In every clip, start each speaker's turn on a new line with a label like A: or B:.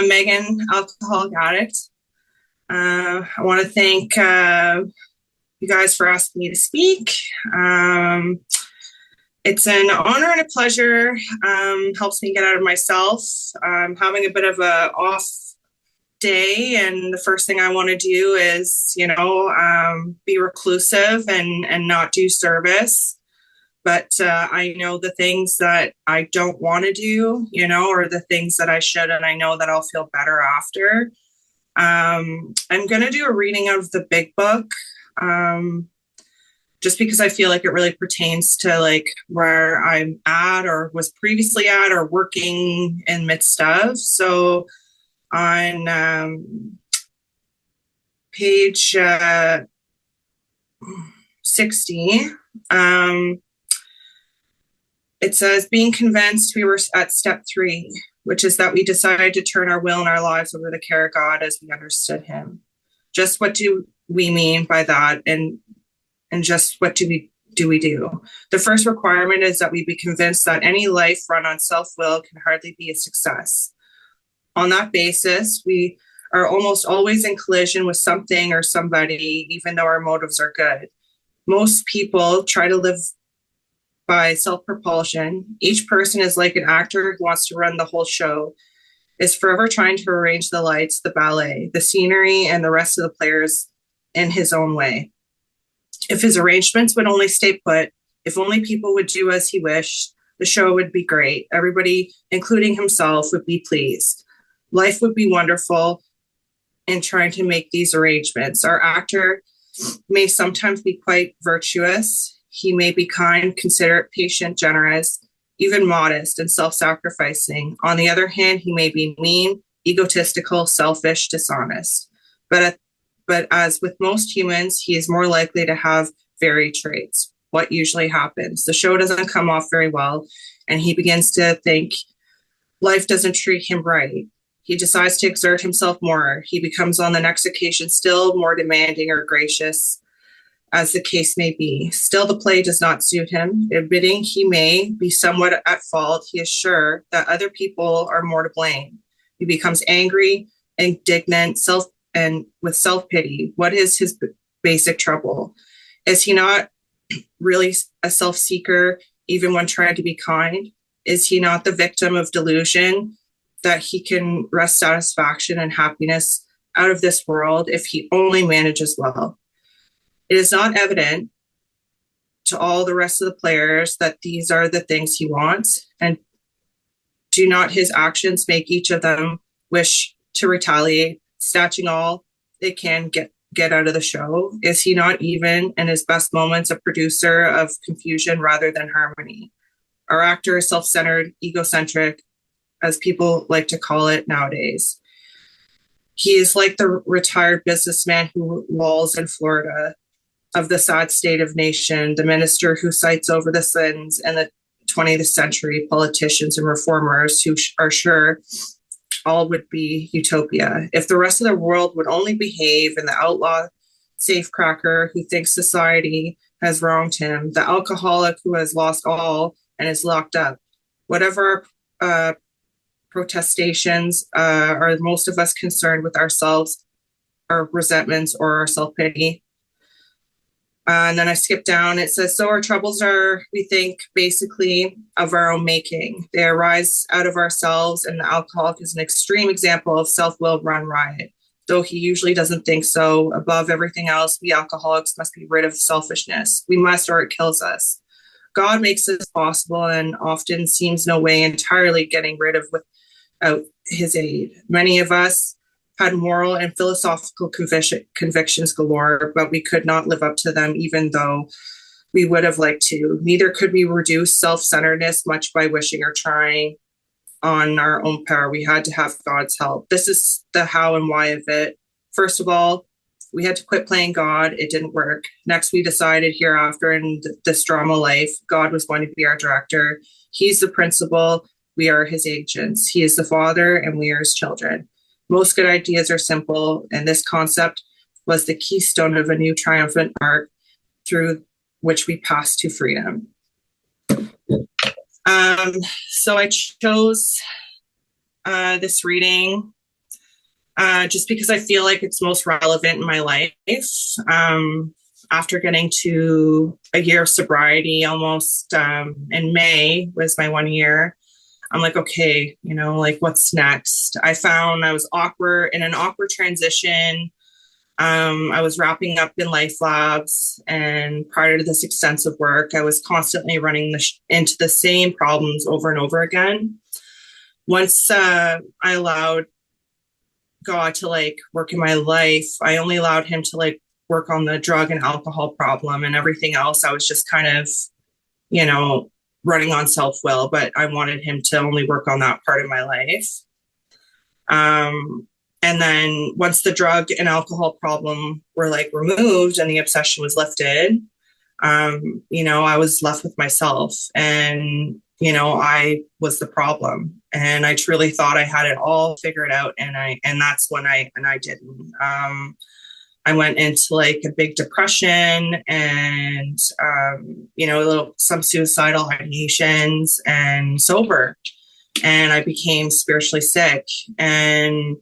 A: Megan, alcoholic addict. I want to thank you guys for asking me to speak. It's an honor and a pleasure. Helps me get out of myself. I'm having a bit of a off day, and the first thing I want to do is, be reclusive and not do service. But I know the things that I don't want to do, or the things that I should, and I know that I'll feel better after. I'm going to do a reading of the big book, just because I feel like it really pertains to like where I'm at or was previously at or working in midst of. So on page 60, it says, being convinced, we were at step 3, which is that we decided to turn our will and our lives over the care of God as we understood him. Just what do we mean by that? And just what do we do? The first requirement is that we be convinced that any life run on self-will can hardly be a success. On that basis, we are almost always in collision with something or somebody, even though our motives are good. Most people try to live by self-propulsion. Each person is like an actor who wants to run the whole show, is forever trying to arrange the lights, the ballet, the scenery, and the rest of the players in his own way. If his arrangements would only stay put, if only people would do as he wished, the show would be great. Everybody, including himself, would be pleased. Life would be wonderful in trying to make these arrangements. Our actor may sometimes be quite virtuous. He may be kind, considerate, patient, generous, even modest and self-sacrificing. On the other hand, he may be mean, egotistical, selfish, dishonest. But as with most humans, he is more likely to have varied traits. What usually happens? The show doesn't come off very well, and he begins to think life doesn't treat him right. He decides to exert himself more. He becomes on the next occasion still more demanding or gracious, as the case may be. Still, the play does not suit him. Admitting he may be somewhat at fault, he is sure that other people are more to blame. He becomes angry, indignant, with self-pity. What is his basic trouble? Is he not really a self-seeker, even when trying to be kind? Is he not the victim of delusion that he can wrest satisfaction and happiness out of this world if he only manages well? It is not evident to all the rest of the players that these are the things he wants, and do not his actions make each of them wish to retaliate, snatching all they can get out of the show? Is he not even in his best moments a producer of confusion rather than harmony? Our actor is self-centered, egocentric, as people like to call it nowadays. He is like the retired businessman who lolls in Florida of the sad state of nation, the minister who cites over the sins, and the 20th century politicians and reformers who are sure all would be utopia. If the rest of the world would only behave, and the outlaw safecracker who thinks society has wronged him, the alcoholic who has lost all and is locked up, whatever protestations, are most of us concerned with ourselves, our resentments, or our self-pity? And then I skip down. It says, so our troubles are, we think, basically of our own making. They arise out of ourselves, and the alcoholic is an extreme example of self-will run riot. Though he usually doesn't think so, above everything else, we alcoholics must be rid of selfishness. We must, or it kills us. God makes this possible and often seems no way entirely getting rid of without his aid. Many of us had moral and philosophical convictions galore, but we could not live up to them, even though we would have liked to. Neither could we reduce self-centeredness much by wishing or trying on our own power. We had to have God's help. This is the how and why of it. First of all, we had to quit playing God. It didn't work. Next, we decided hereafter in this drama life, God was going to be our director. He's the principal. We are his agents. He is the father, and we are his children. Most good ideas are simple, and this concept was the keystone of a new triumphant arc through which we pass to freedom. So I chose this reading just because I feel like it's most relevant in my life. After getting to a year of sobriety, almost in May was my 1 year. I'm like, okay, like what's next? I found I was in an awkward transition. I was wrapping up in LifeLabs, and prior to this extensive work, I was constantly running into the same problems over and over again. Once I allowed God to like work in my life, I only allowed him to like work on the drug and alcohol problem, and everything else I was just kind of, running on self-will, but I wanted him to only work on that part of my life. And then once the drug and alcohol problem were like removed and the obsession was lifted, I was left with myself, and, I was the problem, and I truly thought I had it all figured out. And that's when I didn't. I went into like a big depression and, some suicidal ideations, and sober. And I became spiritually sick. And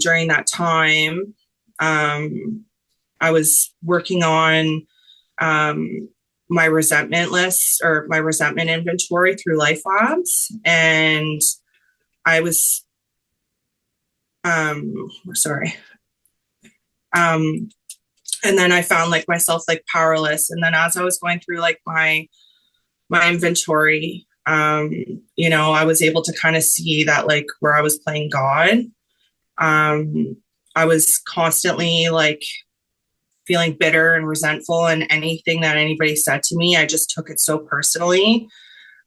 A: during that time, I was working on my resentment list, or my resentment inventory, through LifeLabs. And I was, sorry. And then I found like myself like powerless. And then as I was going through like my inventory, I was able to kind of see that like where I was playing God. I was constantly like feeling bitter and resentful, and anything that anybody said to me, I just took it so personally.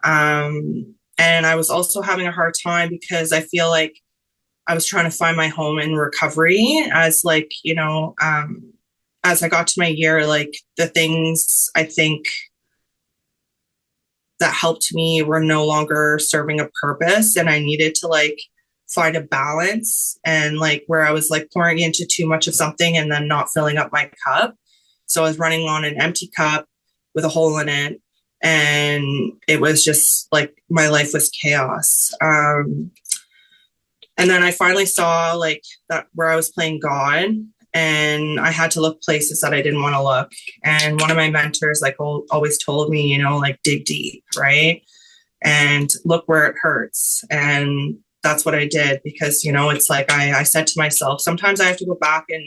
A: And I was also having a hard time because I feel like I was trying to find my home in recovery, as like, as I got to my year, like the things I think that helped me were no longer serving a purpose. And I needed to like find a balance, and like where I was like pouring into too much of something and then not filling up my cup. So I was running on an empty cup with a hole in it. And it was just like my life was chaos. And then I finally saw like that where I was playing God, and I had to look places that I didn't want to look. And one of my mentors like always told me, like dig deep, right? And look where it hurts. And that's what I did, because, it's like I said to myself, sometimes I have to go back and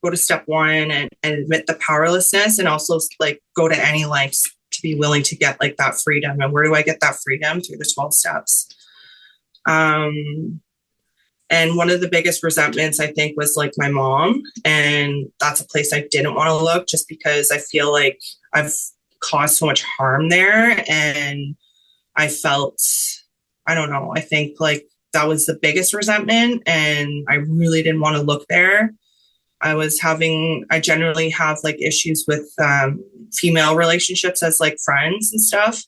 A: go to step one and admit the powerlessness, and also like go to any lengths to be willing to get like that freedom. And where do I get that freedom? Through the 12 steps. And one of the biggest resentments, I think, was like my mom. And that's a place I didn't want to look, just because I feel like I've caused so much harm there. And I felt, I don't know, I think like that was the biggest resentment. And I really didn't want to look there. I generally have like issues with female relationships as like friends and stuff.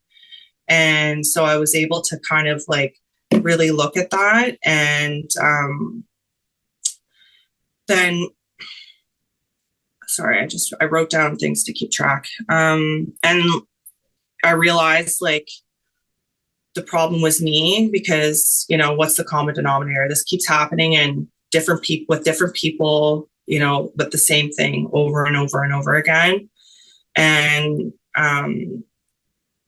A: And so I was able to kind of like really look at that. And then, sorry, I wrote down things to keep track. And I realized like the problem was me, because, what's the common denominator? This keeps happening in different people, with different people, but the same thing over and over and over again. And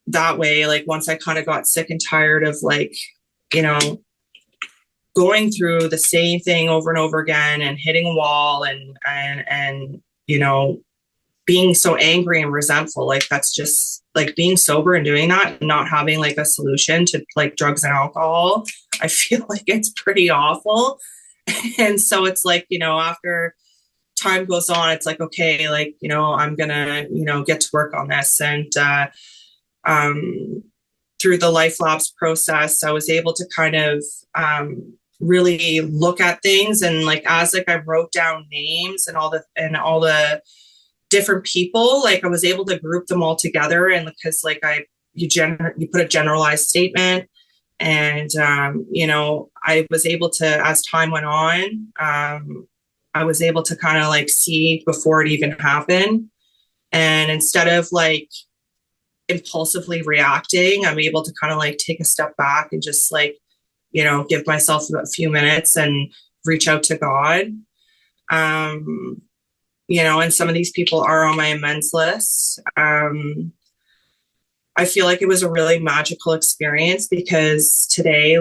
A: that way, like once I kind of got sick and tired of like, going through the same thing over and over again and hitting a wall and being so angry and resentful, like that's just like being sober and doing that and not having like a solution to like drugs and alcohol. I feel like it's pretty awful. And so it's like, after time goes on, it's like, okay, like, I'm gonna, get to work on this. And through the LifeLabs process, I was able to kind of really look at things. And like, as like I wrote down names and all the different people, like I was able to group them all together. And because like you put a generalized statement, and I was able to, as time went on, I was able to kind of like see before it even happened. And instead of like impulsively reacting, I'm able to kind of like take a step back and just like give myself a few minutes and reach out to God. And some of these people are on my amends list. I feel like it was a really magical experience because today,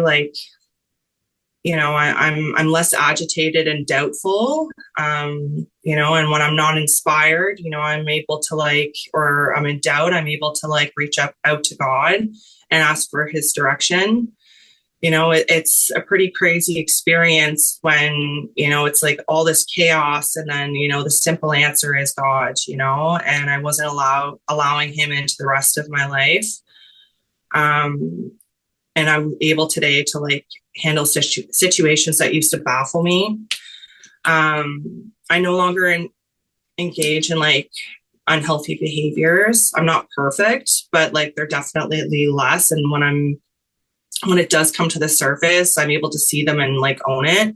A: I'm less agitated and doubtful, and when I'm not inspired, I'm able to or I'm in doubt, I'm able to reach out to God and ask for his direction. It's a pretty crazy experience when, it's like all this chaos and then, the simple answer is God, and I wasn't allowing him into the rest of my life. And I'm able today to handle situations that used to baffle me. I no longer engage in unhealthy behaviors. I'm not perfect, but they're definitely less. And when it does come to the surface, I'm able to see them and own it.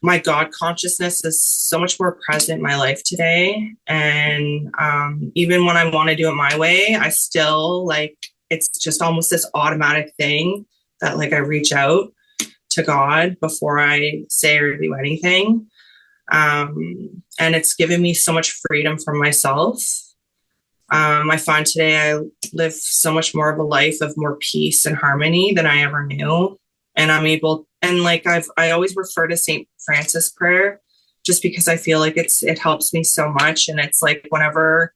A: My God consciousness is so much more present in my life today. And even when I want to do it my way, I still it's just almost this automatic thing that I reach out to God before I say or do anything. And it's given me so much freedom from myself. I find today I live so much more of a life of more peace and harmony than I ever knew. And I'm able, and I always refer to St. Francis prayer just because I feel like it helps me so much. And it's whenever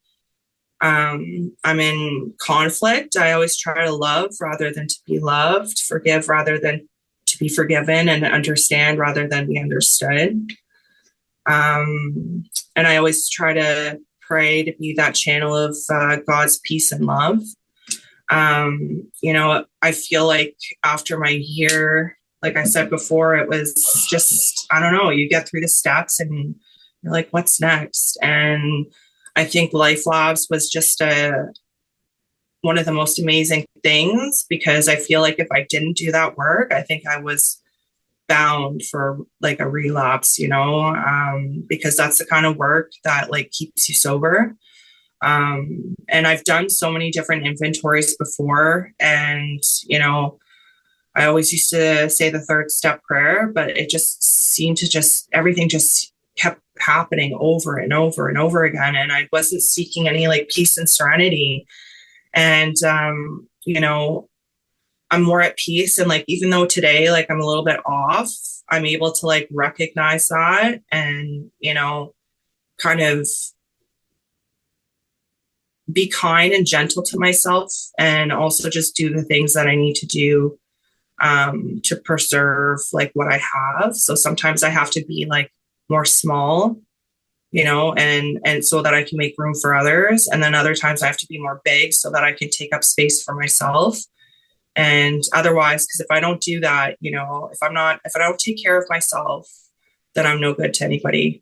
A: I'm in conflict, I always try to love rather than to be loved, forgive rather than to be forgiven, and understand rather than be understood. And I always try to pray to be that channel of God's peace and love. I feel like after my year, like I said before, it was just, I don't know, you get through the steps and you're like, what's next? And I think LifeLabs was just one of the most amazing things, because I feel like if I didn't do that work, I think I was bound for a relapse, because that's the kind of work that keeps you sober. And I've done so many different inventories before, and I always used to say the third step prayer, but it just seemed to everything just kept happening over and over and over again, and I wasn't seeking any peace and serenity. And I'm more at peace, and even though today I'm a little bit off, I'm able to recognize that and kind of be kind and gentle to myself, and also just do the things that I need to do to preserve what I have. So sometimes I have to be more small, and so that I can make room for others, and then other times I have to be more big so that I can take up space for myself. And otherwise, because if I don't do that, if I don't take care of myself, then I'm no good to anybody.